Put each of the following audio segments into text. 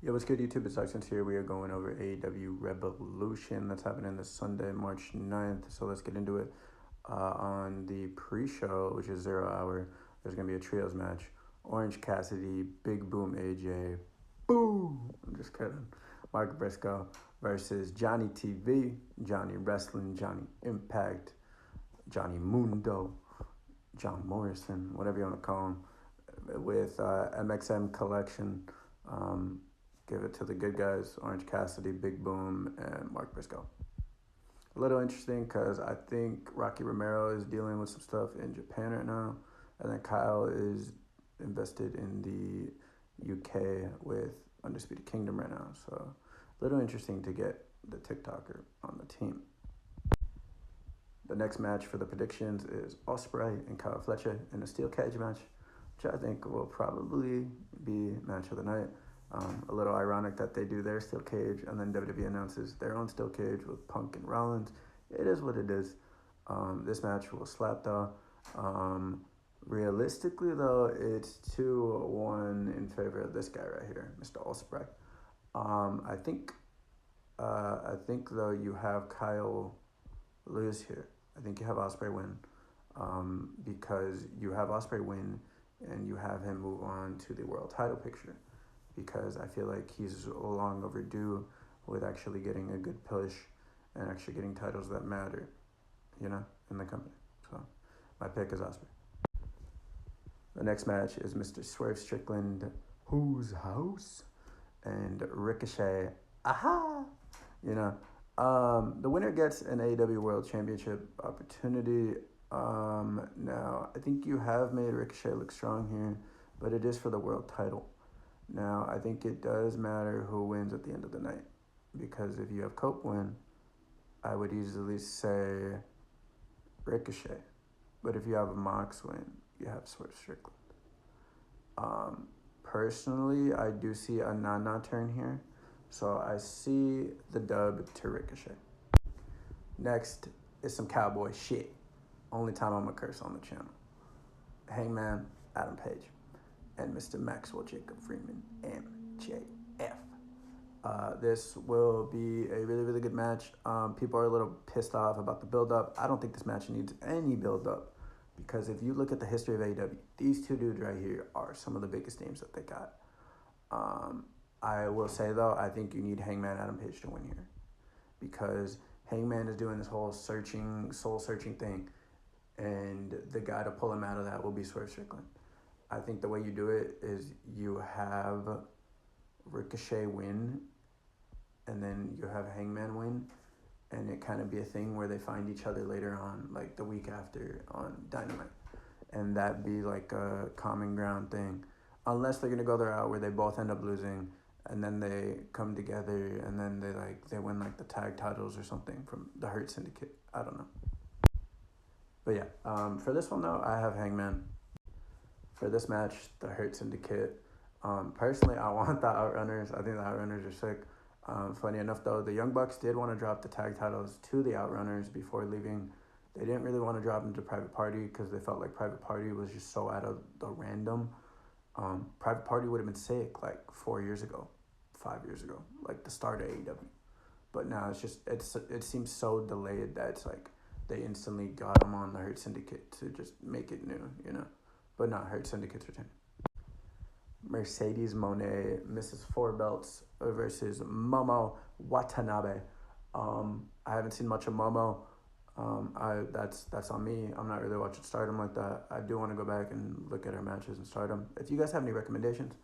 Yo, what's good, YouTube? It's Accents here. We are going over AEW Revolution. That's happening this Sunday, March 9th. So let's get into it. On the pre-show, which is 0 hour, there's going to be a trios match. Orange Cassidy, Big Boom AJ, boom! I'm just kidding. Mark Briscoe versus Johnny TV, Johnny Wrestling, Johnny Impact, Johnny Mundo, John Morrison, whatever you want to call him, with MXM Collection. Give it to the good guys, Orange Cassidy, Big Boom, and Mark Briscoe. A little interesting because I think Rocky Romero is dealing with some stuff in Japan right now. And then Kyle is invested in the UK with Undisputed Kingdom right now. So a little interesting to get the TikToker on the team. The next match for the predictions is Ospreay and Kyle Fletcher in a steel cage match, which I think will probably be match of the night. A little ironic that they do their steel cage and then WWE announces their own steel cage with Punk and Rollins. It is what it is. This match will slap though. Realistically though, it's 2-1 in favor of this guy right here, Mr. Ospreay. I think though you have Kyle lose here. I think you have Ospreay win, because you have Ospreay win and you have him move on to the world title picture. Because I feel like he's long overdue with actually getting a good push and actually getting titles that matter, in the company. So my pick is Ospreay. The next match is Mr. Swerve Strickland, Whose House, and Ricochet. Aha! The winner gets an AEW World Championship opportunity. Now, I think you have made Ricochet look strong here, but it is for the world title. Now, I think it does matter who wins at the end of the night, because if you have Cope win, I would easily say Ricochet. But if you have a Mox win, you have Swerve Strickland. Personally, I do see a Nana turn here, so I see the dub to Ricochet. Next is some cowboy shit. Only time I'm gonna curse on the channel. Hangman Adam Page and Mr. Maxwell Jacob Freeman, MJF. This will be a really, really good match. People are a little pissed off about the build-up. I don't think this match needs any build-up, because if you look at the history of AEW, these two dudes right here are some of the biggest names that they got. I will say, though, I think you need Hangman Adam Page to win here, because Hangman is doing this whole soul-searching thing, and the guy to pull him out of that will be Swerve Strickland. I think the way you do it is you have Ricochet win, and then you have Hangman win, and it kind of be a thing where they find each other later on, like the week after on Dynamite, and that be like a common ground thing, unless they're gonna go their route where they both end up losing, and then they come together, and then they win like the tag titles or something from the Hurt Syndicate. I don't know, but yeah, for this one though, I have Hangman. For this match, the Hurt Syndicate. Personally, I want the Outrunners. I think the Outrunners are sick. Funny enough, though, the Young Bucks did want to drop the tag titles to the Outrunners before leaving. They didn't really want to drop them to Private Party because they felt like Private Party was just so out of the random. Private Party would have been sick like 4 years ago, 5 years ago, like the start of AEW. But now it seems so delayed that it's like they instantly got them on the Hurt Syndicate to just make it new, But not Hurt Syndicate's return. Mercedes Moné, Mrs. Four Belts versus Momo Watanabe. I haven't seen much of Momo. That's on me. I'm not really watching Stardom like that. I do want to go back and look at her matches in Stardom. If you guys have any recommendations,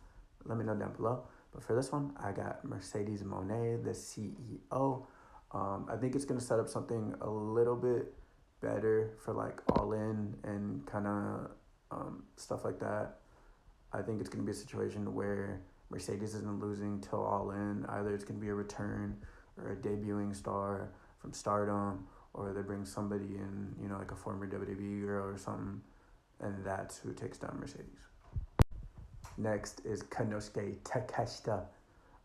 let me know down below. But for this one, I got Mercedes Moné, the CEO. I think it's going to set up something a little bit better for like All In and kind of stuff like that. I think it's going to be a situation where Mercedes isn't losing till All In. Either it's going to be a return or a debuting star from Stardom, or they bring somebody in, like a former WWE girl or something, and that's who takes down Mercedes. Next is Konosuke Takeshita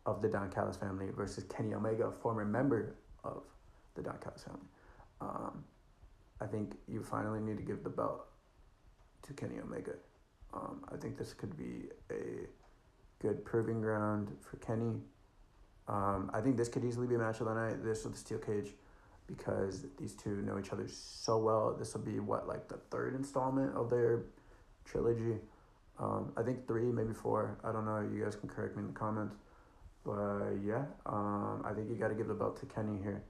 of the Don Callis family versus Kenny Omega, former member of the Don Callis family. I think you finally need to give the belt to Kenny Omega. I think this could be a good proving ground for Kenny. I think this could easily be a match of the night. This with the steel cage, because these two know each other so well. This will be like the third installment of their trilogy. I think 3, maybe 4. I don't know. You guys can correct me in the comments. But yeah, I think you got to give the belt to Kenny here.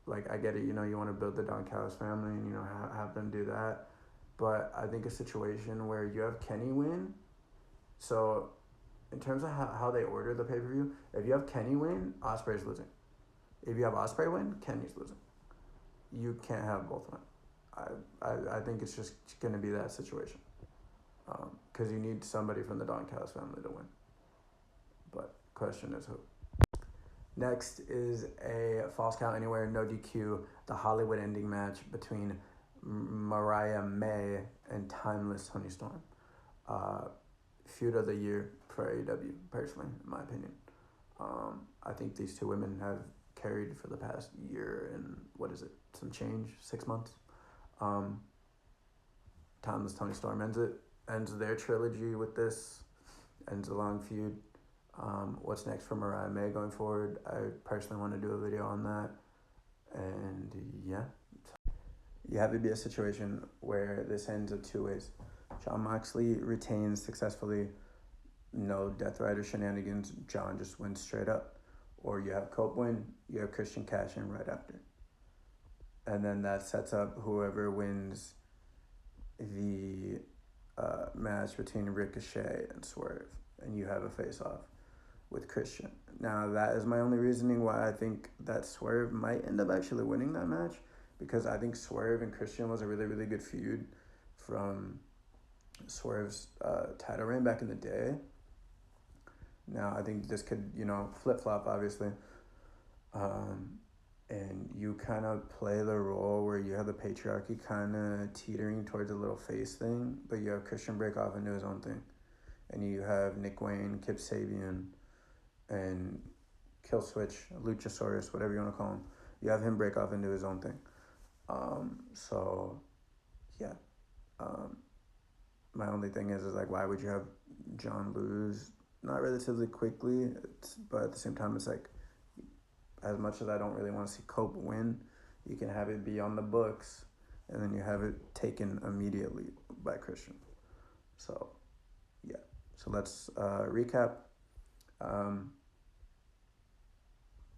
Like, I get it, you know, you want to build the Don Callis family and, you know, have them do that. But I think a situation where you have Kenny win. So, in terms of how they order the pay-per-view, if you have Kenny win, Ospreay's losing. If you have Ospreay win, Kenny's losing. You can't have both win. I think it's just going to be that situation. Because you need somebody from the Don Callis family to win. But question is who? Next is a Falls Count Anywhere, no DQ, the Hollywood ending match between Mariah May and Timeless Toni Storm. Feud of the year for AEW, personally, in my opinion. I think these two women have carried for the past year and, some change, 6 months. Timeless Toni Storm ends their trilogy with this, ends a long feud. What's next for Mariah May going forward? I personally want to do a video on that. And yeah, you have to be a situation where this ends up 2 ways. Jon Moxley retains successfully, no Death Rider shenanigans, Jon just wins straight up. Or you have Cope win, you have Christian cash in right after. And then that sets up whoever wins the match between Ricochet and Swerve. And you have a face-off with Christian. Now, that is my only reasoning why I think that Swerve might end up actually winning that match, because I think Swerve and Christian was a really, really good feud from Swerve's title reign back in the day. Now, I think this could, flip-flop, obviously. And you kind of play the role where you have the patriarchy kind of teetering towards a little face thing, but you have Christian break off into his own thing. And you have Nick Wayne, Kip Sabian, and Killswitch, Luchasaurus, whatever you want to call him. You have him break off into his own thing. My only thing is why would you have Jon lose? Not relatively quickly, but at the same time, it's like, as much as I don't really want to see Cope win, you can have it be on the books, and then you have it taken immediately by Christian. So, yeah. So let's recap.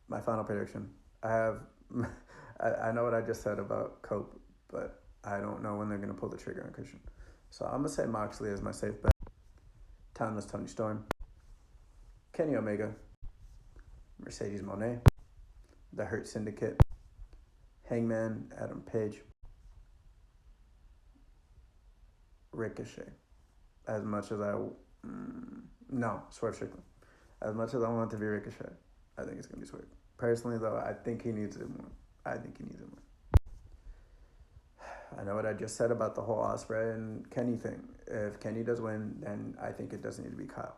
My final prediction. I know what I just said about Cope, but I don't know when they're going to pull the trigger on Christian. So I'm going to say Moxley is my safe bet. Timeless Toni Storm. Kenny Omega. Mercedes Moné. The Hurt Syndicate. Hangman Adam Page. Ricochet. As much as Swerve Strickland. As much as I want it to be Ricochet, I think it's going to be Swerve. Personally, though, I think he needs it more. I know what I just said about the whole Ospreay and Kenny thing. If Kenny does win, then I think it doesn't need to be Kyle.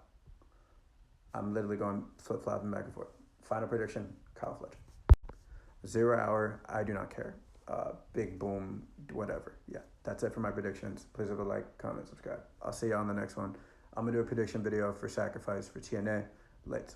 I'm literally going flip-flopping back and forth. Final prediction, Kyle Fletcher. 0 hour, I do not care. Big boom, whatever. Yeah, that's it for my predictions. Please leave a like, comment, subscribe. I'll see you on the next one. I'm going to do a prediction video for Sacrifice for TNA. Let's.